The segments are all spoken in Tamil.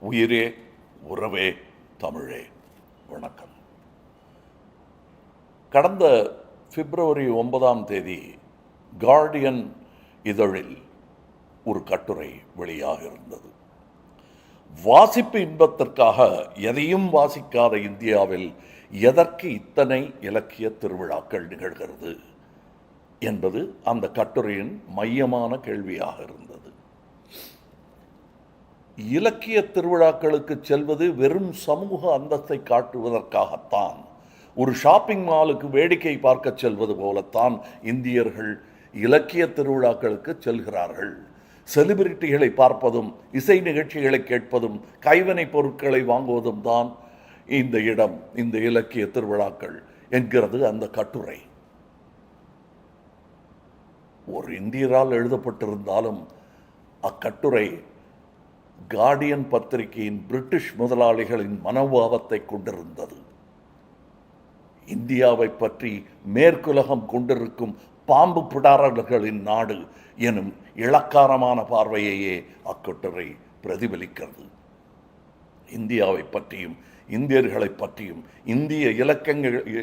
உயிரே உறவே தமிழே வணக்கம். கடந்த பிப்ரவரி 9 கார்டியன் இதழில் ஒரு கட்டுரை வெளியாக இருந்தது. வாசிப்பு இன்பத்திற்காக எதையும் வாசிக்காத இந்தியாவில் எதற்கு இத்தனை இலக்கிய திருவிழாக்கள் நிகழ்கிறது என்பது அந்த கட்டுரையின் மையமான கேள்வியாக இருந்தது. இலக்கிய திருவிழாக்களுக்கு செல்வது வெறும் சமூக அந்தஸ்தை காட்டுவதற்காகத்தான். ஒரு ஷாப்பிங் மாலுக்கு வேடிக்கை பார்க்க செல்வது போலத்தான் இந்தியர்கள் இலக்கிய திருவிழாக்களுக்கு செல்கிறார்கள். செலிபிரிட்டிகளை பார்ப்பதும் இசை நிகழ்ச்சிகளை கேட்பதும் கைவினைப் பொருட்களை வாங்குவதும் தான் இந்த இடம், இந்த இலக்கிய திருவிழாக்கள் என்கிறது அந்த கட்டுரை. ஒரு இந்தியரால் எழுதப்பட்டிருந்தாலும் அக்கட்டுரை கார்டியன் பத்திரிகையின் பிரிட்டிஷ் முதலாளிகளின் மனோபாவத்தை கொண்டிருந்தது. இந்தியாவை பற்றி மேற்குலகம் கொண்டிருக்கும் பாம்பு பிடாரர்களின் நாடு எனும் இளக்காரமான பார்வையையே அக்கட்டுரை பிரதிபலிக்கிறது. இந்தியாவை பற்றியும் இந்தியர்களை பற்றியும் இந்திய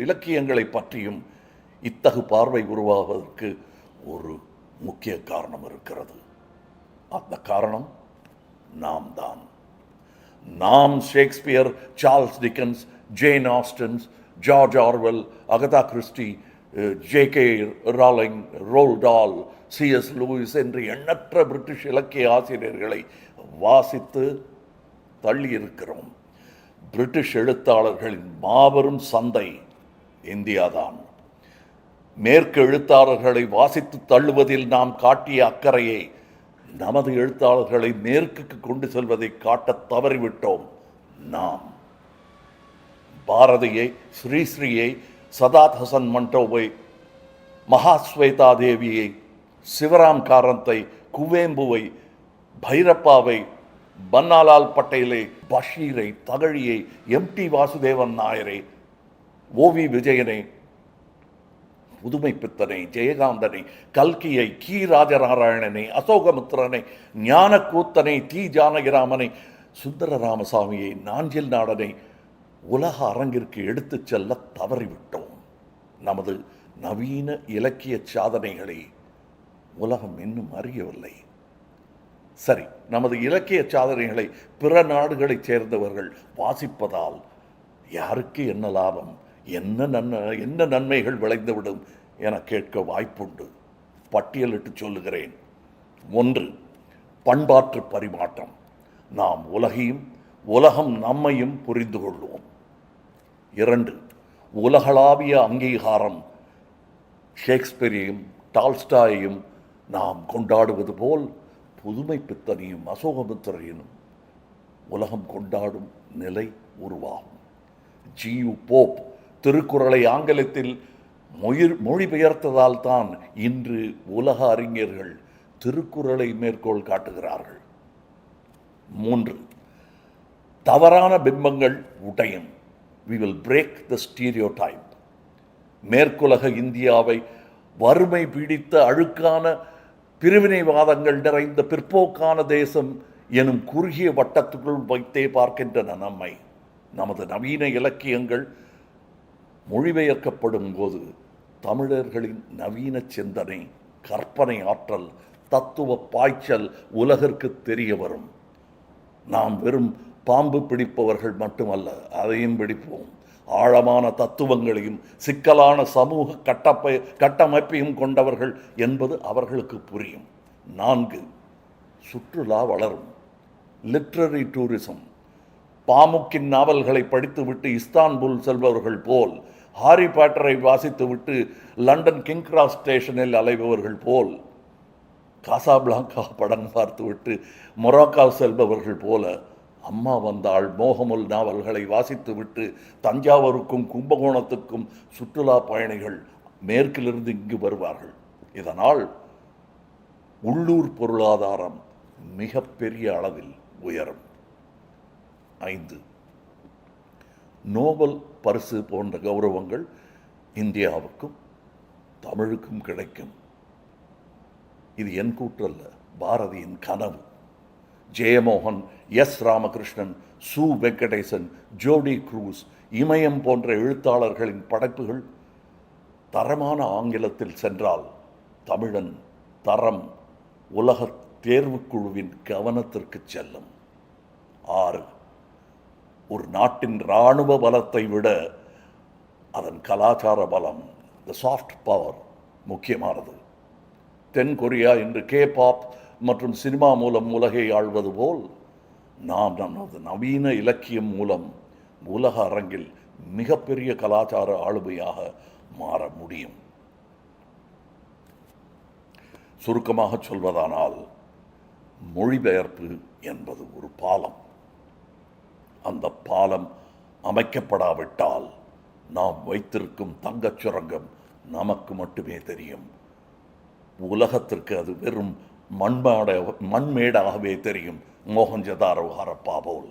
இலக்கியங்களை பற்றியும் இத்தகு பார்வை உருவாவதற்கு ஒரு முக்கிய காரணம் இருக்கிறது. அந்த காரணம் நாம் தான். நாம் Shakespeare, Charles Dickens, Jane Austens, George Orwell, Agatha Christie, J K. Rowling, Roald Dahl, C S. Lewis என்று எண்ணற்ற பிரிட்டிஷ் இலக்கிய ஆசிரியர்களை வாசித்து தள்ளியிருக்கிறோம். பிரிட்டிஷ் எழுத்தாளர்களின் மாபெரும் சந்தை இந்தியாதான். மேற்கு எழுத்தாளர்களை வாசித்து தள்ளுவதில் நாம் காட்டிய அக்கறையை நமது எழுத்தாளர்களை மேற்குக்கு கொண்டு செல்வதை காட்ட தவறிவிட்டோம். நாம் பாரதியை, ஸ்ரீஸ்ரீயை, சதாத் ஹசன் மண்டோவை, மகாஸ்வேதா தேவியை, சிவராம் காரந்தை, குவேம்புவை, பைரப்பாவை, பன்னாலால் பட்டேலை, பஷீரை, தகழியை, எம்.டி. வாசுதேவன் நாயரை, ஓ.வி. விஜயனை, புதுமை பித்தனை, ஜெயகாந்தனை, கல்கியை, கி. ராஜநாராயணனை, அசோகமித்திரனை, ஞானக்கூத்தனை, தி. ஜானகிராமனை, சுந்தர ராமசாமியை, நாஞ்சில் நாடனை உலக அரங்கிற்கு எடுத்துச் செல்ல தவறிவிட்டோம். நமது நவீன இலக்கிய சாதனைகளை உலகம் இன்னும் அறியவில்லை. சரி, நமது இலக்கிய சாதனைகளை பிற நாடுகளைச் சேர்ந்தவர்கள் வாசிப்பதால் யாருக்கு என்ன லாபம், என்ன நன்மைகள் விளைந்துவிடும் என கேட்க வாய்ப்புண்டு. பட்டியலிட்டு சொல்லுகிறேன். 1. பண்பாட்டு பரிமாற்றம். நாம் உலகையும் உலகம் நம்மையும் புரிந்து கொள்வோம். 2. உலகளாவிய அங்கீகாரம். ஷேக்ஸ்பியரையும் டால்ஸ்டாயையும் நாம் கொண்டாடுவது போல் புதுமை பித்தனையும் அசோகமித்திரையும் உலகம் கொண்டாடும் நிலை உருவாகும். ஜி.யு. போப் திருக்குறளை ஆங்கிலத்தில் மொழிபெயர்த்ததால் தான் இன்று உலக அறிஞர்கள் திருக்குறளை மேற்கோள் காட்டுகிறார்கள். 3. தவறான பிம்பங்கள் உடையும். We will break the stereotype. மேற்குலக இந்தியாவை வறுமை பீடித்த அழுக்கான பிரிவினைவாதங்கள் நிறைந்த பிற்போக்கான தேசம் எனும் குறுகிய வட்டத்துக்குள் வைத்தே பார்க்கின்றன நம்மை. நமது நவீன இலக்கியங்கள் மொழிபெயர்க்கப்படும் போது தமிழர்களின் நவீன சிந்தனை, கற்பனை ஆற்றல், தத்துவ பாய்ச்சல் உலகிற்கு தெரிய வரும். நாம் வெறும் பாம்பு பிடிப்பவர்கள் மட்டுமல்ல, அதையும் பிடிப்போம். ஆழமான தத்துவங்களையும் சிக்கலான சமூக கட்டமைப்பையும் கொண்டவர்கள் என்பது அவர்களுக்கு புரியும். 4. சுற்றுலா வளரும். Literary tourism. பாமுக்கின் நாவல்களை படித்துவிட்டு இஸ்தான்புல் செல்பவர்கள் போல், ஹாரி பாட்டரை வாசித்துவிட்டு லண்டன் கிங் கிராஸ் ஸ்டேஷனில் அலைபவர்கள் போல், காசாபிளாங்கா படம் பார்த்துவிட்டு மொராக்கோ செல்பவர்கள் போல, அம்மா வந்தாள், மோகமுல் நாவல்களை வாசித்துவிட்டு தஞ்சாவூருக்கும் கும்பகோணத்துக்கும் சுற்றுலா பயணிகள் மேற்கிலிருந்து இங்கு வருவார்கள். இதனால் உள்ளூர் பொருளாதாரம் மிகப்பெரிய அளவில் உயரும். 5. நோபல் பரிசு போன்ற கௌரவங்கள் இந்தியாவுக்கும் தமிழுக்கும் கிடைக்கும். இது என் கூற்றல்ல, பாரதியின் கனவு. ஜெயமோகன், எஸ் ராமகிருஷ்ணன், சு வெங்கடேசன், ஜோடி குரூஸ், இமயம் போன்ற எழுத்தாளர்களின் படைப்புகள் தரமான ஆங்கிலத்தில் சென்றால் தமிழன் தரம் உலக தேர்வுக்குழுவின் கவனத்திற்கு செல்லும். 6. ஒரு நாட்டின் இராணுவ பலத்தை விட அதன் கலாச்சார பலம், த சாஃப்ட் பவர், முக்கியமானது. தென் கொரியா இன்று K-pop மற்றும் சினிமா மூலம் உலகை ஆள்வது போல் நாம் நமது நவீன இலக்கியம் மூலம் உலக அரங்கில் மிகப்பெரிய கலாச்சார ஆளுமையாக மாற முடியும். சுருக்கமாக சொல்வதானால், மொழிபெயர்ப்பு என்பது ஒரு பாலம். அந்த பாலம் அமைக்கப்படாவிட்டால் நாம் வைத்திருக்கும் தங்கச் சுரங்கம் நமக்கு மட்டுமே தெரியும். உலகத்திற்கு அது வெறும் மண்மேடாகவே தெரியும், மோகஞ்சதாரோ ஹரப்பா போல்.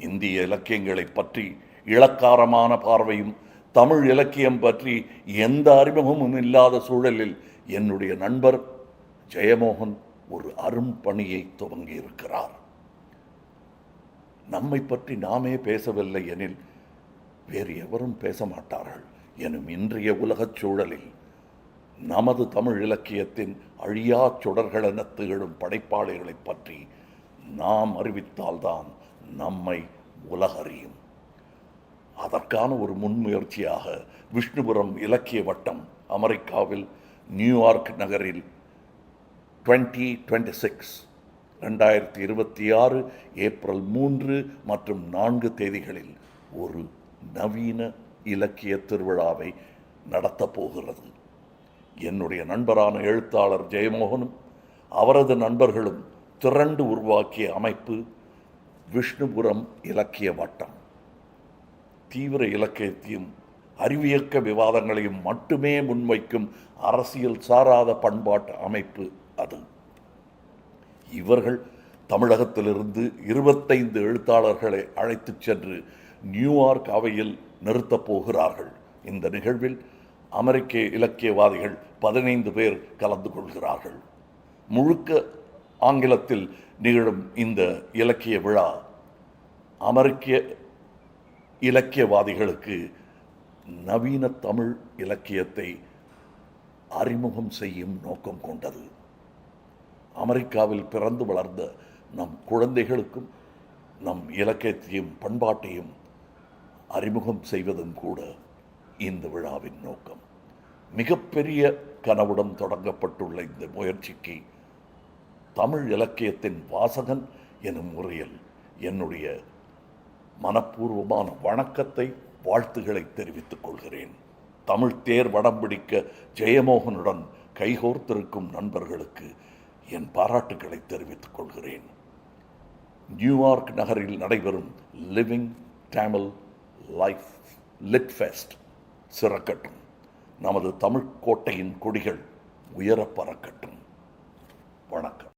இந்திய இலக்கியங்களை பற்றி இளக்காரமான பார்வையும் தமிழ் இலக்கியம் பற்றி எந்த அறிமுகமும் இல்லாத சூழலில் என்னுடைய நண்பர் ஜெயமோகன் ஒரு அரும்பணியை துவங்கியிருக்கிறார். நம்மை பற்றி நாமே பேசவில்லை எனில் வேறு எவரும் பேச மாட்டார்கள் எனும் இன்றைய உலகச் சூழலில் நமது தமிழ் இலக்கியத்தின் அழியா சுடர்களென திகழும் படைப்பாளிகளை பற்றி நாம் அறிவித்தால்தான் நம்மை உலகறியும். அதற்கான ஒரு முன்முயற்சியாக விஷ்ணுபுரம் இலக்கிய வட்டம் அமெரிக்காவில் நியூயார்க் நகரில் 2026 ஏப்ரல் 3 மற்றும் 4 தேதிகளில் ஒரு நவீன இலக்கிய திருவிழாவை நடத்தப் போகிறது. என்னுடைய நண்பரான எழுத்தாளர் ஜெயமோகனும் அவரது நண்பர்களும் திரண்டு உருவாக்கிய அமைப்பு விஷ்ணுபுரம் இலக்கிய வட்டம். தீவிர இலக்கியத்தையும் அறிவியக்க விவாதங்களையும் மட்டுமே முன்வைக்கும் அரசியல் சாராத பண்பாட்டு அமைப்பு அது. இவர்கள் தமிழகத்திலிருந்து 25 எழுத்தாளர்களை அழைத்துச் சென்று நியூயார்க் அவையில் நிறுத்தப் போகிறார்கள். இந்த நிகழ்வில் அமெரிக்க இலக்கியவாதிகள் 15 பேர் கலந்து கொள்கிறார்கள். முழுக்க ஆங்கிலத்தில் நிகழும் இந்த இலக்கிய விழா அமெரிக்க இலக்கியவாதிகளுக்கு நவீன தமிழ் இலக்கியத்தை அறிமுகம் செய்யும் நோக்கம் கொண்டது. அமெரிக்காவில் பிறந்து வளர்ந்த நம் குழந்தைகளுக்கும் நம் இலக்கியத்தையும் பண்பாட்டையும் அறிமுகம் செய்வதும் கூட இந்த விழாவின் நோக்கம். மிகப்பெரிய கனவுடன் தொடங்கப்பட்டுள்ள இந்த முயற்சிக்கு தமிழ் இலக்கியத்தின் வாசகன் எனும் முறையில் என்னுடைய மனப்பூர்வமான வணக்கத்தை, வாழ்த்துக்களை தெரிவித்துக் கொள்கிறேன். தமிழ் தேர் வடம் பிடிக்க ஜெயமோகனுடன் கைகோர்த்திருக்கும் நண்பர்களுக்கு என் பாராட்டுக்களை தெரிவித்துக் கொள்கிறேன். நியூயார்க் நகரில் நடைபெறும் living Tamil life lit fest சிறக்கட்டும். நமது தமிழ் கோட்டையின் கொடிகள் உயர பறக்கட்டும். வணக்கம்.